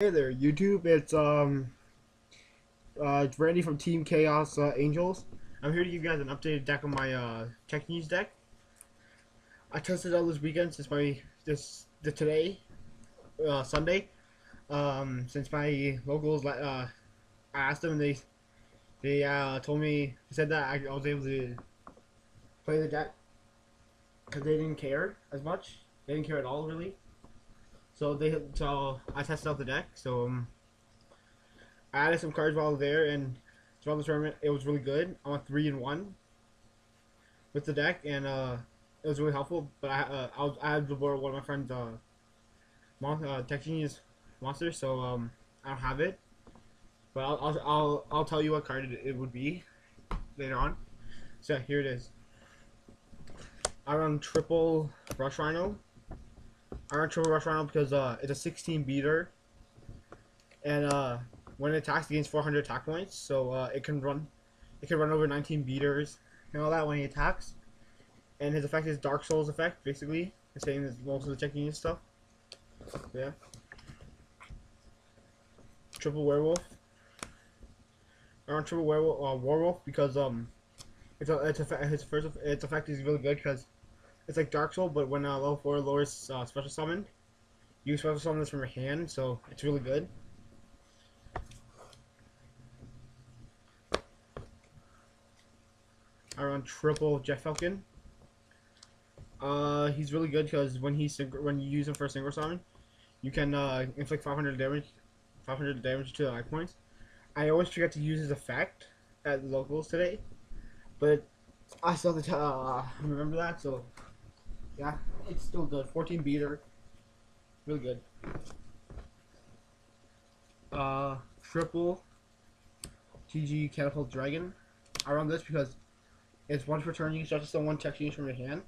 Hey there, YouTube. It's Randy from Team Chaos Angels. I'm here to give you guys an updated deck on my T.G Deck. I tested it out this weekend since my today Sunday. Since my locals I asked them and they told me they said that I was able to play the deck because they didn't care as much. They didn't care at all really. So I tested out the deck. I added some cards while there, and throughout the tournament, it was really good. I'm a 3-1 with the deck, and it was really helpful. But I had to borrow one of my friend's Tech Genius monsters, so I don't have it. But I'll tell you what card it would be later on. So yeah, here it is. I run triple Rush Rhino. I run triple Rush Rhino because it's a 16 beater, and when it attacks, it gains 400 attack points. So it can run over 19 beaters and all that when he attacks. And his effect is Dark Souls effect, basically, the same as most of the checking stuff. So, yeah. Triple werewolf. I run triple werewolf because its effect is really good because it's like Dark Soul, but when level 4 lowers special summon, you special summon this from your hand, so it's really good. I run triple Jet Falcon. He's really good because when you use him for a single summon, you can inflict 500 damage to the life points. I always forget to use his effect at locals today, but I still have to remember that. So yeah, it's still good. 14 beater, really good. Triple T.G Catapult Dragon. I run this because it's once per turn you can start to summon one tech genius from your hand.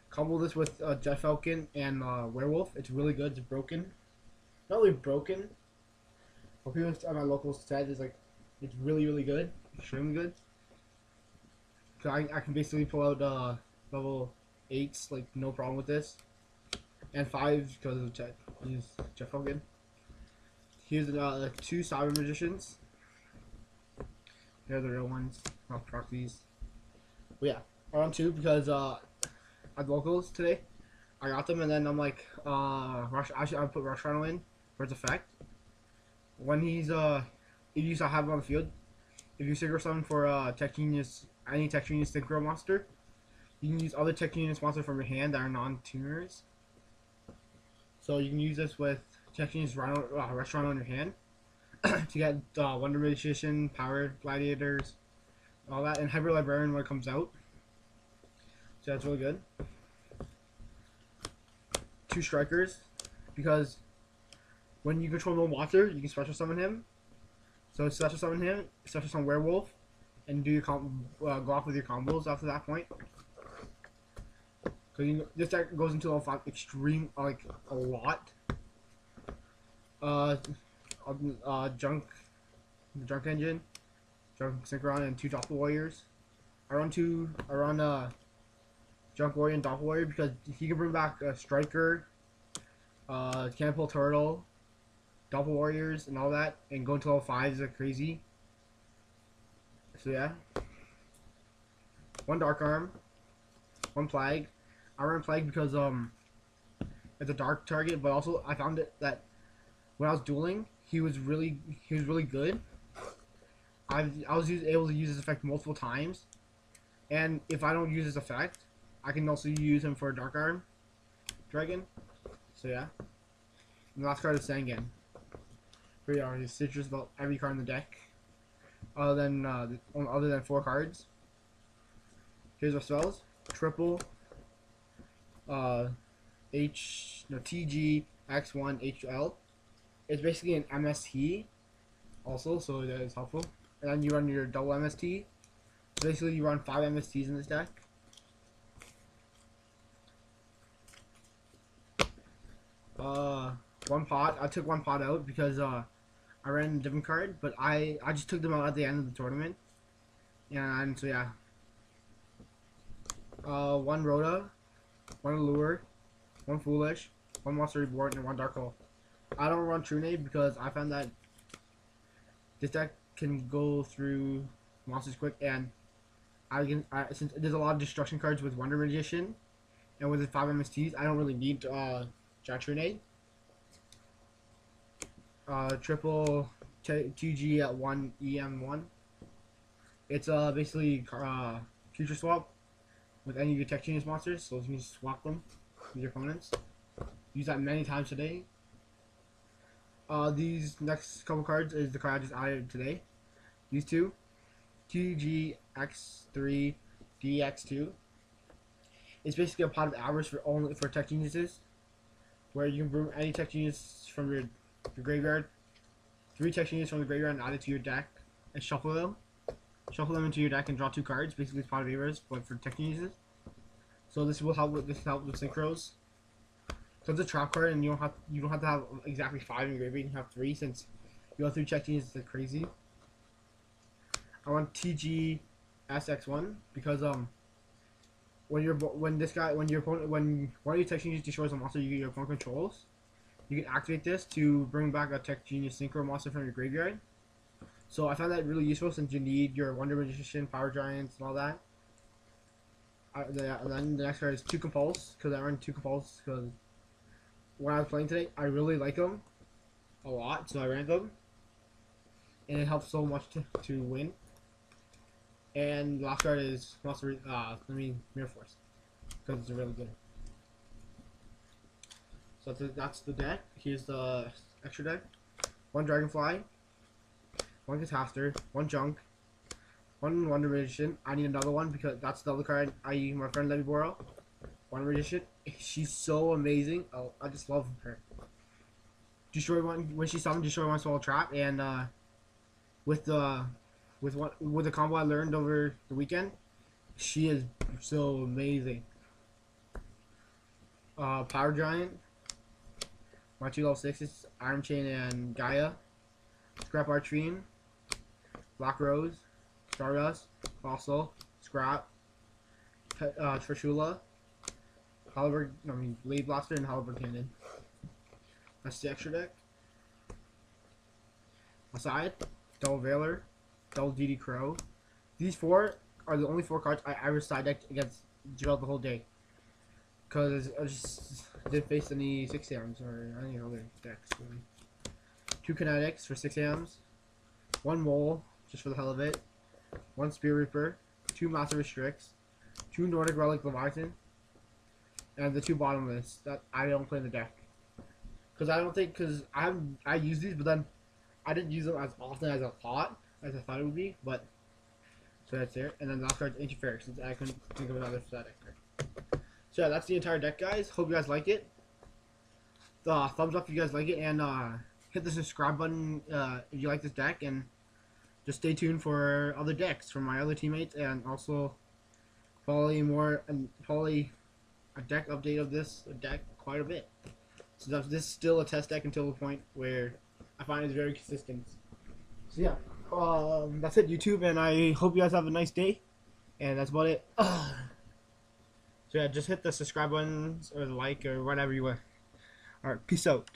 Combo this with Jet Falcon and Werewolf. It's really good. It's broken. Not really broken. What people at my locals said is like, it's really, really good. Extremely good. So I can basically pull out level 8s, like, no problem with this. And 5s because of Jet Falcon. Here's 2 Cyber Magicians. They're the real ones, not proxies. But yeah, I run 2 because at locals today. I got them, and then I'm like, I put Rush Rhino in for its effect. When he's if you have him on the field, if you Synchro Summon for Tech Genius, any Tech Genius Synchro monster, you can use other Tech Genius monsters from your hand that are non-tuners. So you can use this with Tech Genius Rush Rhino in your hand to get Wonder Magician, Powered Gladiators, all that, and Hyper Librarian when it comes out. So that's really good. 2 strikers, because when you control no monster, you can special summon him. So special summon him, special summon Werewolf, and do your go off with your combos after that point. So this deck goes into level 5 extreme, like a lot. Junk Engine, Junk Synchron, and 2 Doppel Warriors. I run Junk Warrior and Doppel Warrior because he can bring back a Striker, Catapult Turtle, Doppel Warriors, and all that, and go into level 5 is like crazy. So yeah. 1 Dark Arm, 1 Plague. I run Plague because it's a dark target, but also I found it that when I was dueling, he was really good. I was able to use his effect multiple times, and if I don't use his effect, I can also use him for a Dark Arm Dragon. So yeah. And the last card is Sangan. Here we are. He's citrus about every card in the deck, other than 4 cards. Here's our spells. Triple TG X1 HL. It's basically an MST also, so that is helpful. And then you run your double MST. Basically, you run 5 MSTs in this deck. One pot. I took 1 pot out because I ran a different card, but I just took them out at the end of the tournament. And so yeah. 1 Rhoda, 1 Allure, 1 Foolish, 1 Monster Reborn, and 1 Dark Hole. I don't run True Nade because I found that this deck can go through monsters quick, and since there's a lot of destruction cards with Wonder Magician and with the 5 MSTs, I don't really need Giant True Nade. Triple TG at 1 EM1. It's basically future swap with any of your tech genius monsters, so you can just swap them with your opponents. Use that many times today. These next couple cards is the card I just added today. These two, TGX3 DX2. It's basically a pot of hours for tech geniuses, where you can bring any tech genius from your graveyard, 3 tech genius from the graveyard, and add it to your deck and shuffle them. Shuffle them into your deck and draw 2 cards. Basically, it's pot of errors, but for tech geniuses. So this will help with synchros. So it's a trap card, and you don't have to have exactly 5 in your graveyard. You can have 3 since you have 3 tech geniuses. It's crazy. I want TG SX1 because when your opponent when one of your tech genius destroys a monster your opponent controls, you can activate this to bring back a tech genius synchro monster from your graveyard. So I found that really useful since you need your Wonder Magician, Power Giants, and all that. And then the next card is 2 Compulse, because I ran 2 Compulse because when I was playing today, I really like them a lot, so I ran them. And it helps so much to win. And the last card is Mirror Force, because it's really good. So that's the deck. Here's the extra deck. 1 Dragonfly, 1 Catastor, 1 Junk, 1 Wonder Magician. I need another one because that's the other card my friend let me borrow. Wonder Magician. She's so amazing. Oh, I just love her. Destroy one when she summoned. Destroy one small trap, and with the combo I learned over the weekend, she is so amazing. Power Giant. My 2 level 6s, Iron Chain and Gaia. Scrap Artrine. Black Rose. Stardust. Fossil. Scrap. Trishula. Blade Blaster and Halberd Cannon. That's the extra deck. Aside, Double Veiler, Double DD Crow. These 4 are the only 4 cards I ever side decked against throughout the whole day. Because I just didn't face any 6 AMs or any other decks, really. 2 Kinetics for 6 AMs. 1 Mole, just for the hell of it. 1 Spear Reaper. 2 Master Restricts. 2 Nordic Relic Leviathan. And the 2 Bottomless that I don't play in the deck. Because I use these, but then I didn't use them as often as I thought it would be. But so that's there. And then the last card is Ancient Ferric, since I couldn't think of another for that deck card. So yeah, that's the entire deck, guys. Hope you guys like it. Thumbs up if you guys like it, and hit the subscribe button if you like this deck, and just stay tuned for other decks from my other teammates, and also probably a deck update of this deck quite a bit. So this is still a test deck until the point where I find it's very consistent. So yeah, that's it, YouTube, and I hope you guys have a nice day. And that's about it. So yeah, just hit the subscribe buttons or the like or whatever you want. Alright, peace out.